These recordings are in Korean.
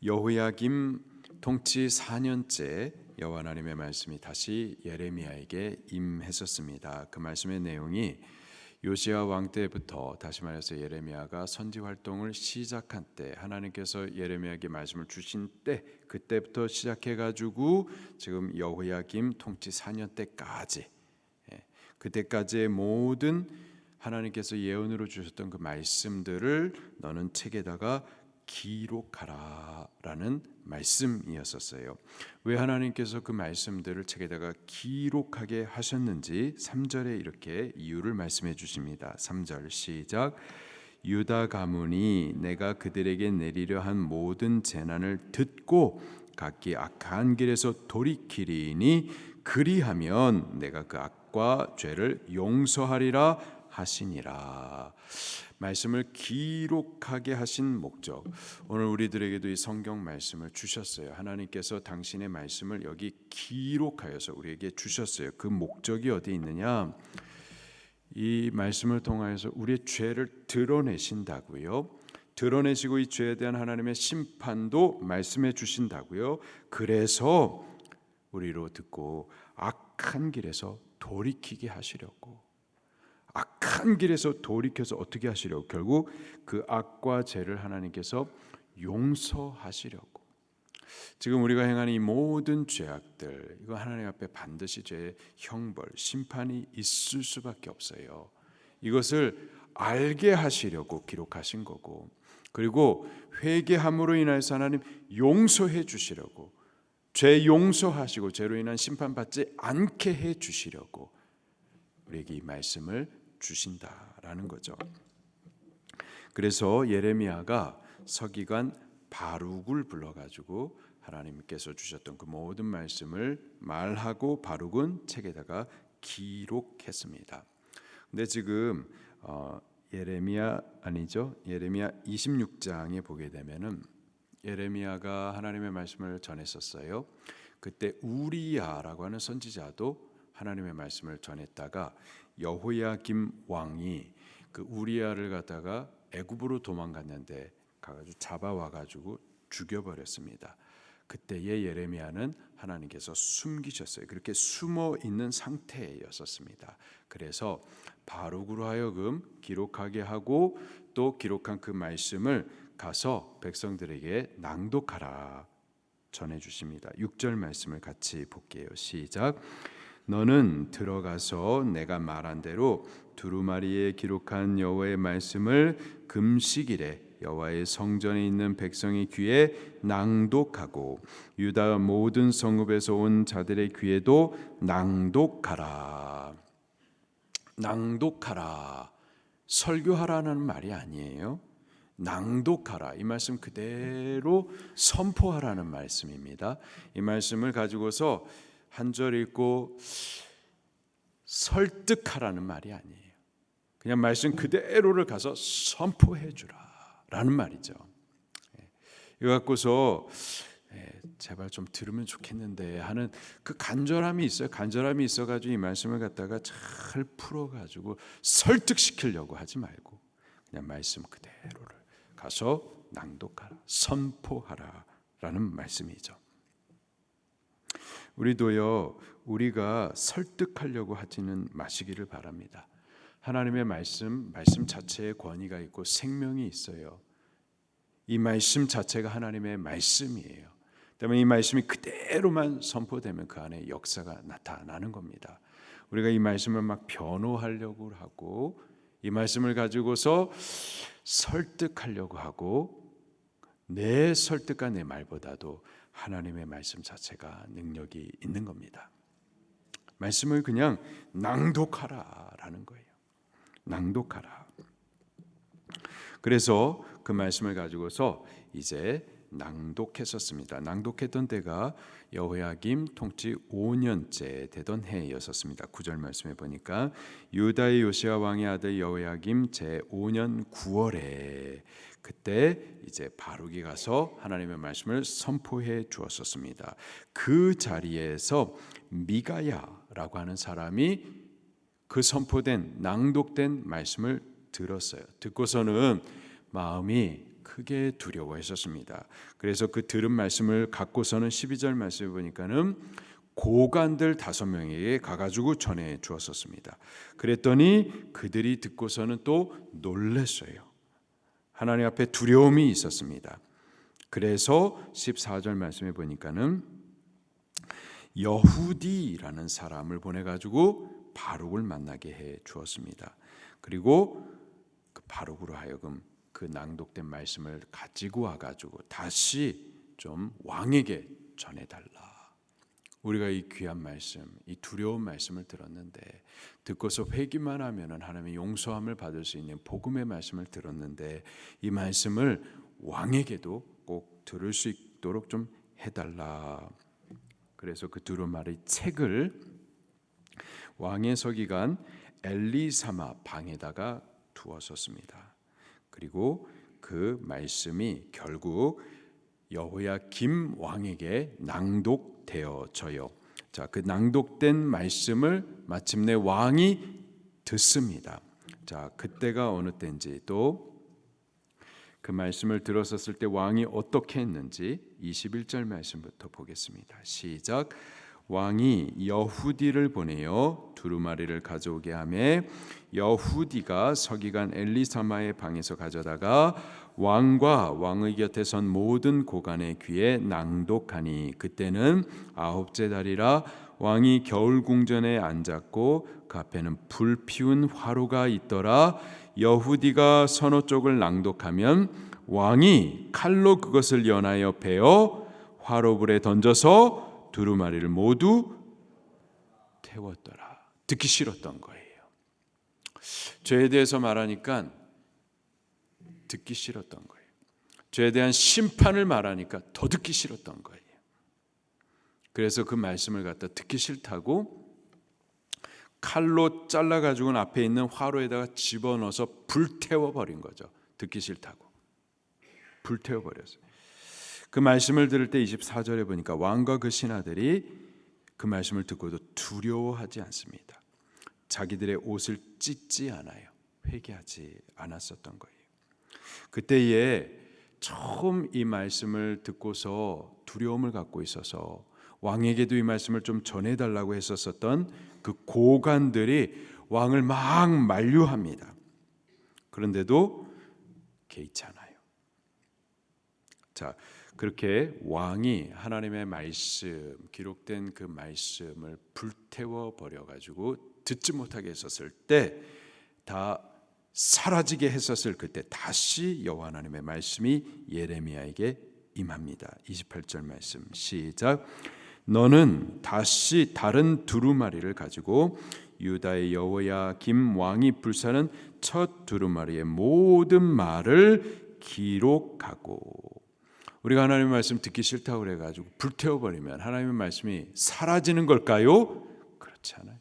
여호야김 통치 4년째 여호와 하나님의 말씀이 다시 예레미야에게 임했었습니다. 그 말씀의 내용이 요시야 왕 때부터, 다시 말해서 예레미야가 선지 활동을 시작한 때, 하나님께서 예레미야에게 말씀을 주신 때, 그때부터 시작해 가지고 지금 여호야김 통치 4년 때까지, 그때까지의 모든 하나님께서 예언으로 주셨던 그 말씀들을 너는 책에다가 기록하라라는 말씀이었었어요. 왜 하나님께서 그 말씀들을 책에다가 기록하게 하셨는지 3절에 이렇게 이유를 말씀해 주십니다. 3절 시작. 유다 가문이 내가 그들에게 내리려 한 모든 재난을 듣고 각기 악한 길에서 돌이키리니 그리하면 내가 그 악과 죄를 용서하리라 하시니라. 말씀을 기록하게 하신 목적, 오늘 우리들에게도 이 성경 말씀을 주셨어요. 하나님께서 당신의 말씀을 여기 기록하여서 우리에게 주셨어요. 그 목적이 어디 있느냐? 이 말씀을 통하여서 우리의 죄를 드러내신다고요. 드러내시고 이 죄에 대한 하나님의 심판도 말씀해 주신다고요. 그래서 우리로 듣고 악한 길에서 돌이키게 하시려고, 악한 길에서 돌이켜서 어떻게 하시려고, 결국 그 악과 죄를 하나님께서 용서하시려고. 지금 우리가 행하는 이 모든 죄악들, 이거 하나님 앞에 반드시 죄의 형벌, 심판이 있을 수밖에 없어요. 이것을 알게 하시려고 기록하신 거고, 그리고 회개함으로 인하여서 하나님 용서해 주시려고, 죄 용서하시고 죄로 인한 심판받지 않게 해 주시려고 우리에게 이 말씀을 주신다라는 거죠. 그래서 예레미야가 서기관 바룩을 불러가지고 하나님께서 주셨던 그 모든 말씀을 말하고 바룩은 책에다가 기록했습니다. 근데 지금 예레미야 26장에 보게 되면은 예레미야가 하나님의 말씀을 전했었어요. 그때 우리야라고 하는 선지자도 하나님의 말씀을 전했다가 여호야김 왕이 그 우리야를 갖다가 애굽으로 도망갔는데 가가지고 잡아와가지고 죽여버렸습니다. 그때의 예레미야는 하나님께서 숨기셨어요. 그렇게 숨어 있는 상태였었습니다. 그래서 바룩으로 하여금 기록하게 하고, 또 기록한 그 말씀을 가서 백성들에게 낭독하라 전해주십니다. 6절 말씀을 같이 볼게요. 시작. 너는 들어가서 내가 말한 대로 두루마리에 기록한 여호와의 말씀을 금식일에 여호와의 성전에 있는 백성의 귀에 낭독하고 유다 모든 성읍에서 온 자들의 귀에도 낭독하라. 낭독하라. 설교하라는 말이 아니에요. 낭독하라. 이 말씀 그대로 선포하라는 말씀입니다. 이 말씀을 가지고서 한 절 읽고 설득하라는 말이 아니에요. 그냥 말씀 그대로를 가서 선포해 주라라는 말이죠. 이거 갖고서 제발 좀 들으면 좋겠는데 하는 그 간절함이 있어요. 간절함이 있어가지고 이 말씀을 갖다가 잘 풀어가지고 설득시키려고 하지 말고 그냥 말씀 그대로를 가서 낭독하라, 선포하라라는 말씀이죠. 우리도요, 우리가 설득하려고 하지는 마시기를 바랍니다. 하나님의 말씀 자체에 권위가 있고 생명이 있어요. 이 말씀 자체가 하나님의 말씀이에요. 때문에 이 말씀이 그대로만 선포되면 그 안에 역사가 나타나는 겁니다. 우리가 이 말씀을 막 변호하려고 하고 이 말씀을 가지고서 설득하려고 하고, 내 설득과 내 말보다도 하나님의 말씀 자체가 능력이 있는 겁니다. 말씀을 그냥 낭독하라라는 거예요. 낭독하라. 그래서 그 말씀을 가지고서 이제 낭독했었습니다. 낭독했던 때가 여호야김 통치 5년째 되던 해였었습니다. 9절 말씀에 보니까 유다의 요시야 왕의 아들 여호야김 제5년 9월에 그때 이제 바룩이 가서 하나님의 말씀을 선포해 주었었습니다. 그 자리에서 미가야라고 하는 사람이 그 선포된 낭독된 말씀을 들었어요. 듣고서는 마음이 크게 두려워했었습니다. 그래서 그 들은 말씀을 갖고서는 12절 말씀에 보니까는 고관들 5명에게 가가지고 전해 주었었습니다. 그랬더니 그들이 듣고서는 또 놀랐어요. 하나님 앞에 두려움이 있었습니다. 그래서 14절 말씀에 보니까는 여후디라는 사람을 보내가지고 바룩을 만나게 해 주었습니다. 그리고 그 바룩으로 하여금 그 낭독된 말씀을 가지고 와가지고 다시 좀 왕에게 전해달라. 우리가 이 귀한 말씀, 이 두려운 말씀을 들었는데 듣고서 회개만 하면은 하나님의 용서함을 받을 수 있는 복음의 말씀을 들었는데 이 말씀을 왕에게도 꼭 들을 수 있도록 좀 해달라. 그래서 그 두루마리 책을 왕의 서기관 엘리사마 방에다가 두었었습니다. 그리고 그 말씀이 결국 여호야김 왕에게 낭독되어져요. 자, 그 낭독된 말씀을 마침내 왕이 듣습니다. 자, 그때가 어느 때인지 또 그 말씀을 들었었을 때 왕이 어떻게 했는지 21절 말씀부터 보겠습니다. 시작. 왕이 여후디를 보내어 두루마리를 가져오게 하매 여후디가 서기관 엘리사마의 방에서 가져다가 왕과 왕의 곁에 선 모든 고관의 귀에 낭독하니 그때는 9째 달이라 왕이 겨울 궁전에 앉았고 그 앞에는 불 피운 화로가 있더라. 여후디가 서너 쪽을 낭독하면 왕이 칼로 그것을 연하여 베어 화로불에 던져서 두루마리를 모두 태웠더라. 듣기 싫었던 거예요. 죄에 대해서 말하니까 듣기 싫었던 거예요. 죄에 대한 심판을 말하니까 더 듣기 싫었던 거예요. 그래서 그 말씀을 갖다 듣기 싫다고 칼로 잘라가지고는 앞에 있는 화로에다가 집어넣어서 불태워버린 거죠. 듣기 싫다고 불태워버렸어요. 그 말씀을 들을 때 24절에 보니까 왕과 그 신하들이 그 말씀을 듣고도 두려워하지 않습니다. 자기들의 옷을 찢지 않아요. 회개하지 않았었던 거예요. 그때에 처음 이 말씀을 듣고서 두려움을 갖고 있어서 왕에게도 이 말씀을 좀 전해달라고 했었던 그 고관들이 왕을 막 만류합니다. 그런데도 개의치 않아요. 자, 그렇게 왕이 하나님의 말씀, 기록된 그 말씀을 불태워 버려 가지고 듣지 못하게 했었을 때, 다 사라지게 했었을 그때 다시 여호와 하나님의 말씀이 예레미야에게 임합니다. 28절 말씀 시작. 너는 다시 다른 두루마리를 가지고 유다의 여호야김 왕이 불사는 첫 두루마리의 모든 말을 기록하고. 우리가 하나님의 말씀 듣기 싫다고 그래가지고 불태워버리면 하나님의 말씀이 사라지는 걸까요? 그렇지 않아요.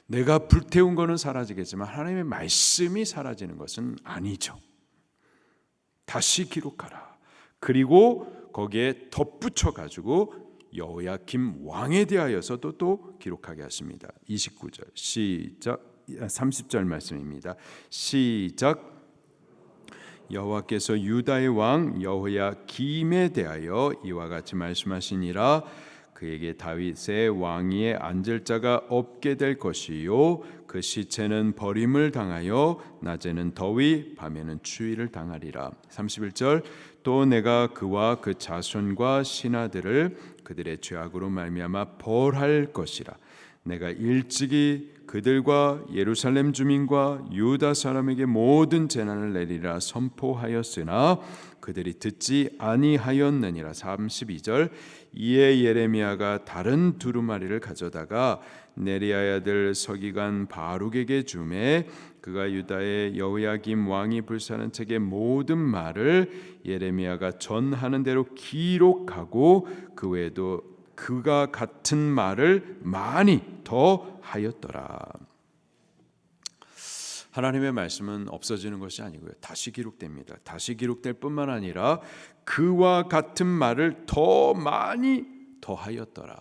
내가 불태운 거는 사라지겠지만 하나님의 말씀이 사라지는 것은 아니죠. 다시 기록하라. 그리고 거기에 덧붙여가지고 여호야김 왕에 대하여서도 또 기록하게 하십니다. 29절 시작. 30절 말씀입니다. 시작. 여호와께서 유다의 왕 여호야김에 대하여 이와 같이 말씀하시니라. 그에게 다윗의 왕위에 앉을 자가 없게 될 것이요 그 시체는 버림을 당하여 낮에는 더위 밤에는 추위를 당하리라. 31절 또 내가 그와 그 자손과 신하들을 그들의 죄악으로 말미암아 벌할 것이라. 내가 일찍이 그들과 예루살렘 주민과 유다 사람에게 모든 재난을 내리라 선포하였으나 그들이 듣지 아니하였느니라. 32절 이에 예레미야가 다른 두루마리를 가져다가 네리야의 아들 서기관 바룩에게 주매 그가 유다의 여호야김 왕이 불사는 책의 모든 말을 예레미야가 전하는 대로 기록하고 그 외에도 그가 같은 말을 많이 더 하였더라. 하나님의 말씀은 없어지는 것이 아니고요. 다시 기록됩니다. 다시 기록될 뿐만 아니라 그와 같은 말을 더 많이 더 하였더라.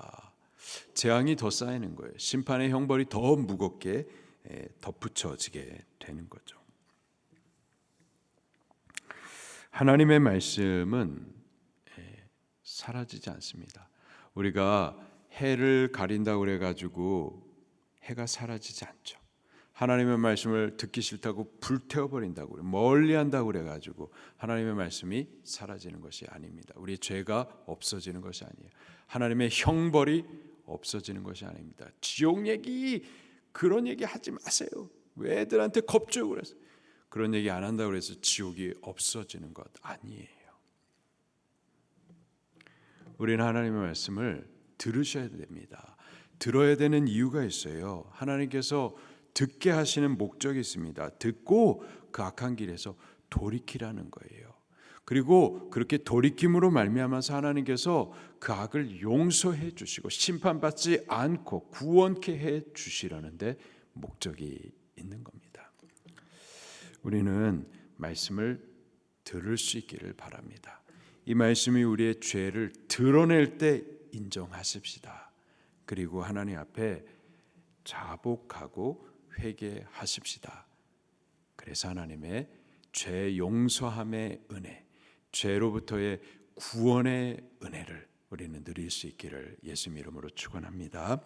재앙이 더 쌓이는 거예요. 심판의 형벌이 더 무겁게 덧붙여지게 되는 거죠. 하나님의 말씀은 사라지지 않습니다. 우리가 해를 가린다고 그래가지고 해가 사라지지 않죠. 하나님의 말씀을 듣기 싫다고 불태워버린다고 그래, 멀리한다고 그래가지고 하나님의 말씀이 사라지는 것이 아닙니다. 우리의 죄가 없어지는 것이 아니에요. 하나님의 형벌이 없어지는 것이 아닙니다. 지옥 얘기, 그런 얘기 하지 마세요. 왜 애들한테 겁줘요? 그래서 그런 얘기 안 한다고 해서 지옥이 없어지는 것 아니에요. 우리는 하나님의 말씀을 들으셔야 됩니다. 들어야 되는 이유가 있어요. 하나님께서 듣게 하시는 목적이 있습니다. 듣고 그 악한 길에서 돌이키라는 거예요. 그리고 그렇게 돌이킴으로 말미암아서 하나님께서 그 악을 용서해 주시고 심판받지 않고 구원케 해 주시려는데 목적이 있는 겁니다. 우리는 말씀을 들을 수 있기를 바랍니다. 이 말씀이 우리의 죄를 드러낼 때 인정하십시다. 그리고 하나님 앞에 자복하고 회개하십시다. 그래서 하나님의 죄 용서함의 은혜, 죄로부터의 구원의 은혜를 우리는 누릴 수 있기를 예수님 이름으로 축원합니다.